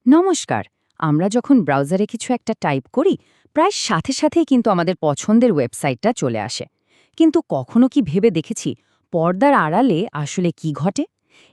নমস্কার। আমরা যখন ব্রাউজারে কিছু একটা টাইপ করি প্রায় সাথে সাথেই কিন্তু আমাদের পছন্দের ওয়েবসাইটটা চলে আসে। কিন্তু কখনো কি ভেবে দেখেছি পর্দার আড়ালে আসলে কি ঘটে?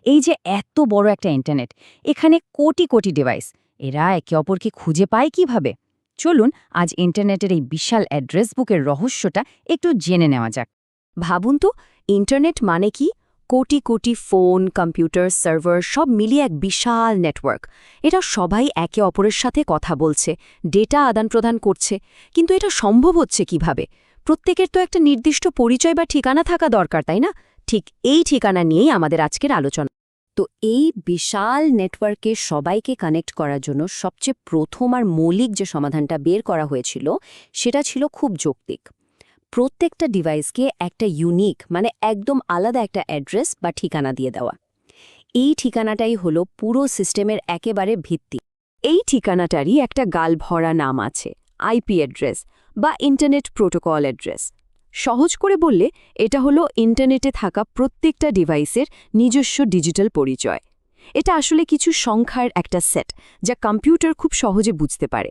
এই যে এত বড় একটা ইন্টারনেট, এখানে কোটি কোটি ডিভাইস, এরা একে অপরকে খুঁজে পায় কিভাবে? চলুন আজ ইন্টারনেটের এই বিশাল অ্যাড্রেস বুকের রহস্যটা একটু জেনে নেওয়া যাক। ভাবুন তো, ইন্টারনেট মানে কি? Crore crore phone, computer, server সব মিলিয়ে এক বিশাল নেটওয়ার্ক। এটা সবাই একে অপরের সাথে কথা বলছে, ডেটা আদান-প্রদান করছে। কিন্তু এটা সম্ভব হচ্ছে কিভাবে? প্রত্যেকের তো একটা নির্দিষ্ট পরিচয় বা ঠিকানা থাকা দরকার, তাই না? ঠিক এই ঠিকানা নিয়েই আমাদের আজকের আলোচনা। তো এই বিশাল নেটওয়ার্কে সবাইকে কানেক্ট করার জন্য সবচেয়ে প্রথম আর মৌলিক যে সমাধানটা বের করা হয়েছিল, সেটা ছিল খুব যৌক্তিক। প্রত্যেকটা ডিভাইসকে একটা ইউনিক মানে একদম আলাদা একটা অ্যাড্রেস বা ঠিকানা দিয়ে দেওয়া। এই ঠিকানাটাই হলো পুরো সিস্টেমের একেবারে ভিত্তি। এই ঠিকানাটারই একটা গালভরা নাম আছে, আইপি অ্যাড্রেস বা ইন্টারনেট প্রোটোকল অ্যাড্রেস। সহজ করে বললে এটা হলো ইন্টারনেটে থাকা প্রত্যেকটা ডিভাইসের নিজস্ব ডিজিটাল পরিচয়। এটা আসলে কিছু সংখ্যার একটা সেট, যা কম্পিউটার খুব সহজে বুঝতে পারে।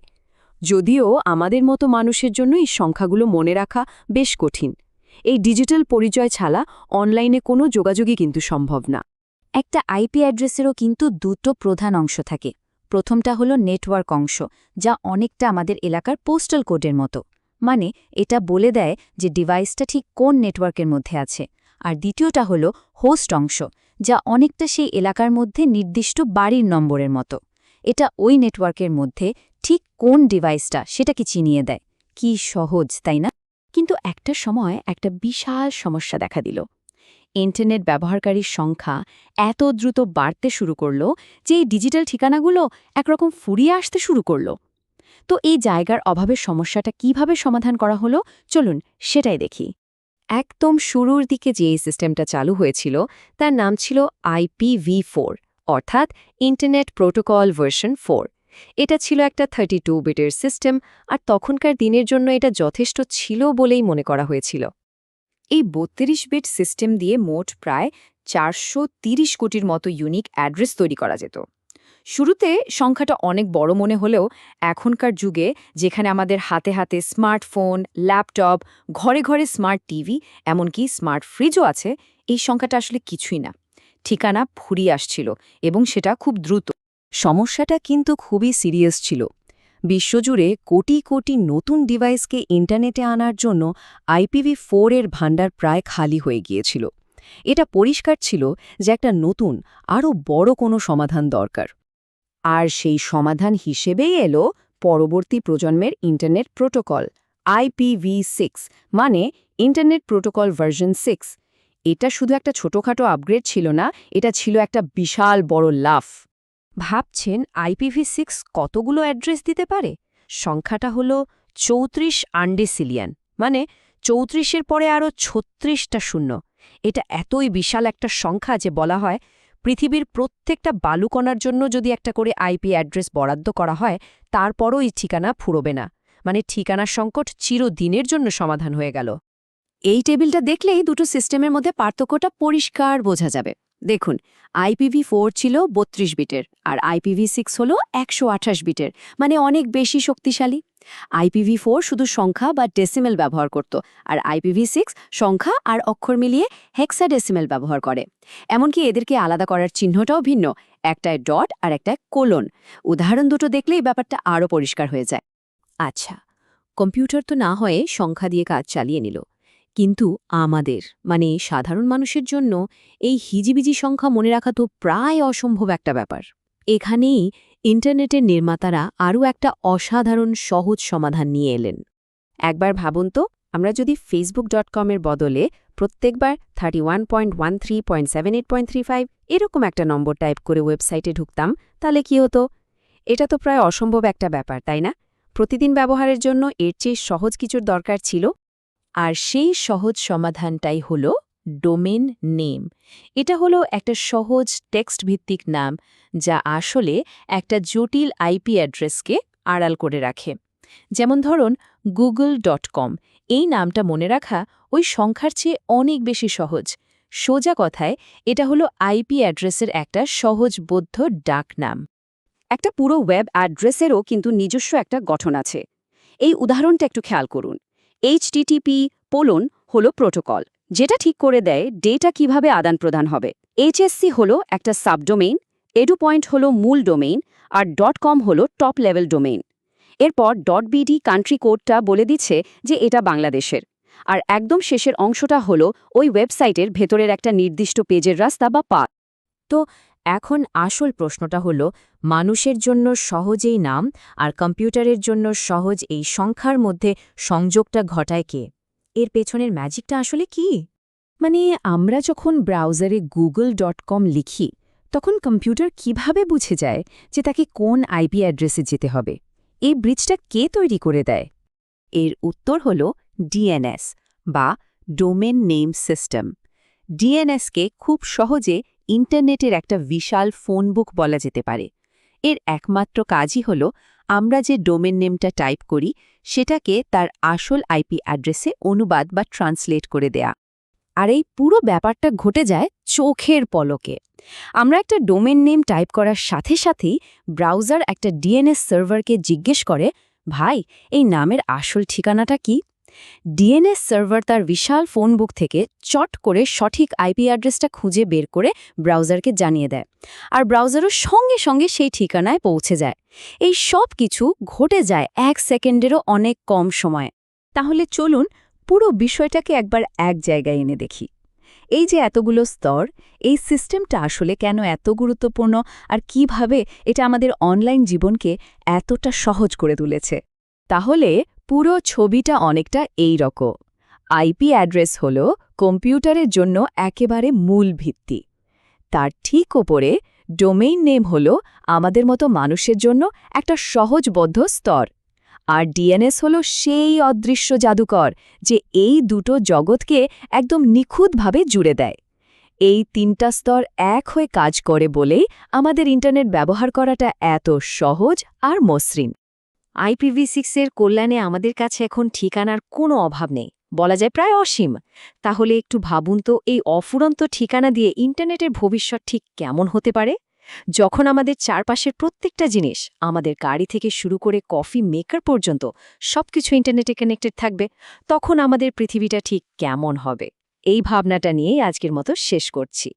যদিও আমাদের মতো মানুষের জন্য এই সংখ্যাগুলো মনে রাখা বেশ কঠিন। এই ডিজিটাল পরিচয় ছাড়া অনলাইনে কোনো যোগাযোগই কিন্তু সম্ভব না। একটা আইপি অ্যাড্রেসেরও কিন্তু দুটো প্রধান অংশ থাকে। প্রথমটা হলো নেটওয়ার্ক অংশ, যা অনেকটা আমাদের এলাকার পোস্টাল কোডের মতো। মানে এটা বলে দেয় যে ডিভাইসটা ঠিক কোন নেটওয়ার্কের মধ্যে আছে। আর দ্বিতীয়টা হলো হোস্ট অংশ, যা অনেকটা সেই এলাকার মধ্যে নির্দিষ্ট বাড়ির নম্বরের মতো। এটা ওই নেটওয়ার্কের মধ্যে ঠিক কোন ডিভাইসটা সেটাকে চিনিয়ে দেয়। কি সহজ, তাই না? কিন্তু একটা সময় একটা বিশাল সমস্যা দেখা দিল। ইন্টারনেট ব্যবহারকারীর সংখ্যা এত দ্রুত বাড়তে শুরু করল যে এই ডিজিটাল ঠিকানাগুলো একরকম ফুরিয়ে আসতে শুরু করল। তো এই জায়গার অভাবের সমস্যাটা কিভাবে সমাধান করা হলো, চলুন সেটাই দেখি। একদম শুরুর দিকে যে এই সিস্টেমটা চালু হয়েছিল, তার নাম ছিল IPv4, অর্থাৎ ইন্টারনেট প্রোটোকল ভার্সন 4। এটা ছিল একটা 32 বিটের সিস্টেম, আর তখনকার দিনের জন্য এটা যথেষ্ট ছিল বলেই মনে করা হয়েছিল। এই 32 বিট সিস্টেম দিয়ে মোট প্রায় 430 কোটির মতো ইউনিক অ্যাড্রেস তৈরি করা যেত। শুরুতে সংখ্যাটা অনেক বড় মনে হলেও এখনকার যুগে, যেখানে আমাদের হাতে হাতে স্মার্টফোন, ল্যাপটপ, ঘরে ঘরে স্মার্ট টিভি, এমনকি স্মার্ট ফ্রিজও আছে, এই সংখ্যাটা আসলে কিছুই না। ঠিকানা ফুরিয়ে আসছিল, এবং সেটা খুব দ্রুত। সমস্যাটা কিন্তু খুবই সিরিয়াস ছিল। বিশ্বজুড়ে কোটি কোটি নতুন ডিভাইসকে ইন্টারনেটে আনার জন্য IPv4 এর ভাণ্ডার প্রায় খালি হয়ে গিয়েছিল। এটা পরিষ্কার ছিল যে একটা নতুন, আরও বড় কোনো সমাধান দরকার। আর সেই সমাধান হিসেবেই এলো পরবর্তী প্রজন্মের ইন্টারনেট প্রোটোকল, IPv6, মানে ইন্টারনেট প্রোটোকল ভার্সন 6। এটা শুধু একটা ছোটখাটো আপগ্রেড ছিল না, এটা ছিল একটা বিশাল বড় লাফ। ভাবছেন IPv6 কতগুলো অ্যাড্রেস দিতে পারে? সংখ্যাটা হলো 34 আন্ডেসিলিয়ান, মানে 34-এর পরে আরও 36টা শূন্য। এটা এতই বিশাল একটা সংখ্যা যে বলা হয় পৃথিবীর প্রত্যেকটা বালুকণার জন্য যদি একটা করে আইপি অ্যাড্রেস বরাদ্দ করা হয়, তারপরও এই ঠিকানা ফুরোবে না। মানে ঠিকানার সংকট চিরদিনের জন্য সমাধান হয়ে গেল। এই টেবিলটা দেখলেই দুটো সিস্টেমের মধ্যে পার্থক্যটা পরিষ্কার বোঝা যাবে। দেখুন, IPv4 ছিল 32 বিটের, আর IPv6 হলো 128 বিটের, মানে অনেক বেশি শক্তিশালী। IPv4 শুধু সংখ্যা বা ডেসিমেল ব্যবহার করত, আর IPv6 সংখ্যা আর অক্ষর মিলিয়ে হেক্সাডেসিমেল ব্যবহার করে। এমনকি এদেরকে আলাদা করার চিহ্নটাও ভিন্ন, একটায় ডট আর একটায় কোলন। উদাহরণ দুটো দেখলেই ব্যাপারটা আরও পরিষ্কার হয়ে যায়। আচ্ছা, কম্পিউটার তো না হয়ে সংখ্যা দিয়ে কাজ চালিয়ে নিল, কিন্তু আমাদের মানে সাধারণ মানুষের জন্য এই হিজিবিজি সংখ্যা মনে রাখা তো প্রায় অসম্ভব একটা ব্যাপার। এখানেই ইন্টারনেটের নির্মাতারা আরও একটা অসাধারণ সহজ সমাধান নিয়ে এলেন। একবার ভাবুন তো, আমরা যদি facebook.com এর বদলে প্রত্যেকবার 31.13.78.35 এরকম একটা নম্বর টাইপ করে ওয়েবসাইটে ঢুকতাম, তাহলে কি হতো? এটা তো প্রায় অসম্ভব একটা ব্যাপার, তাই না? প্রতিদিন ব্যবহারের জন্য এর চেয়ে সহজ কিছুর দরকার ছিল। আর সেই সহজ সমাধানটাই হলো ডোমেন নেম। এটা হলো একটা সহজ টেক্সট ভিত্তিক নাম, যা আসলে একটা জটিল আইপি অ্যাড্রেসকে আড়াল করে রাখে। যেমন ধরুন google.com, এই নামটা মনে রাখা ওই সংখ্যার চেয়ে অনেক বেশি সহজ। সোজা কথায় এটা হলো আইপি অ্যাড্রেসের একটা সহজবোধ্য ডাক নাম। একটা পুরো ওয়েব অ্যাড্রেসেরও কিন্তু নিজস্ব একটা গঠন আছে। এই উদাহরণটা একটু খেয়াল করুন। HTTP হলো প্রোটোকল, যেটা ঠিক করে দেয় ডেটা কিভাবে আদান-প্রদান হবে। HSC হলো একটা সাবডোমেইন, এডুপয়েন্ট হলো মূল ডোমেইন, আর .com হলো টপ লেভেল ডোমেইন। এরপর .bd কান্ট্রি কোডটা বলে দিচ্ছে যে এটা বাংলাদেশের। আর একদম শেষের অংশটা হলো ওই ওয়েবসাইটের ভেতরের একটা নির্দিষ্ট পেজের রাস্তা বা পাথ। এখন আসল প্রশ্নটা হলো, মানুষের জন্য সহজ এই নাম আর কম্পিউটারের জন্য সহজ এই সংখ্যার মধ্যে সংযোগটা ঘটায় কে? এর পেছনের ম্যাজিকটা আসলে কি? মানে আমরা যখন ব্রাউজারে google.com লিখি, তখন কম্পিউটার কিভাবে বুঝে যায় যে তাকে কোন আইপি অ্যাড্রেসে যেতে হবে? এই ব্রিজটা কে তৈরি করে দেয়? এর উত্তর হল ডিএনএস বা ডোমেন নেম সিস্টেম। ডিএনএসকে খুব সহজে ইন্টারনেটের একটা বিশাল ফোনবুক বলা যেতে পারে। এর একমাত্র কাজই হল আমরা যে ডোমেন নেমটা টাইপ করি সেটাকে তার আসল আইপি অ্যাড্রেসে অনুবাদ বা ট্রান্সলেট করে দেয়া। আর এই পুরো ব্যাপারটা ঘটে যায় চোখের পলকে। আমরা একটা ডোমেন নেম টাইপ করার সাথে সাথেই ব্রাউজার একটা ডিএনএস সার্ভারকে জিজ্ঞেস করে, ভাই, এই নামের আসল ঠিকানাটা কি? ডিএনএস সার্ভার তার বিশাল ফোনবুক থেকে চট করে সঠিক আইপি অ্যাড্রেসটা খুঁজে বের করে ব্রাউজারকে জানিয়ে দেয়। আর ব্রাউজারও সঙ্গে সঙ্গে সেই ঠিকানায় পৌঁছে যায়। এই সব কিছু ঘটে যায় 1 সেকেন্ডেরও অনেক কম সময়ে। তাহলে চলুন পুরো বিষয়টাকে একবার এক জায়গায় এনে দেখি। এই যে এতগুলো স্তর, এই সিস্টেমটা আসলে কেন এত গুরুত্বপূর্ণ আর কিভাবে এটা আমাদের অনলাইন জীবনকে এতটা সহজ করে তুলেছে? তাহলে পুরো ছবিটা অনেকটা এই রকম। আইপি অ্যাড্রেস হল কম্পিউটারের জন্য একেবারে মূল ভিত্তি। তার ঠিক ওপরে ডোমেইন নেম হল আমাদের মতো মানুষের জন্য একটা সহজবদ্ধ স্তর। আর ডিএনএস হল সেই অদৃশ্য জাদুকর যে এই দুটো জগৎকে একদম নিখুঁতভাবে জুড়ে দেয়। এই 3টা স্তর এক হয়ে কাজ করে বলেই আমাদের ইন্টারনেট ব্যবহার করাটা এত সহজ আর মসৃণ। IPv6 এর কল্যাণে আমাদের কাছে এখন ঠিকানার কোনো অভাব নেই, বলা যায় প্রায় অসীম। তাহলে একটু ভাবুন তো, এই অফুরন্ত ঠিকানা দিয়ে ইন্টারনেটের ভবিষ্যৎ ঠিক কেমন হতে পারে? যখন আমাদের চারপাশের প্রত্যেকটা জিনিস, আমাদের গাড়ি থেকে শুরু করে কফি মেকার পর্যন্ত সবকিছু ইন্টারনেটে কানেক্টেড থাকবে, তখন আমাদের পৃথিবীটা ঠিক কেমন হবে? এই ভাবনাটা নিয়েই আজকের মতো শেষ করছি।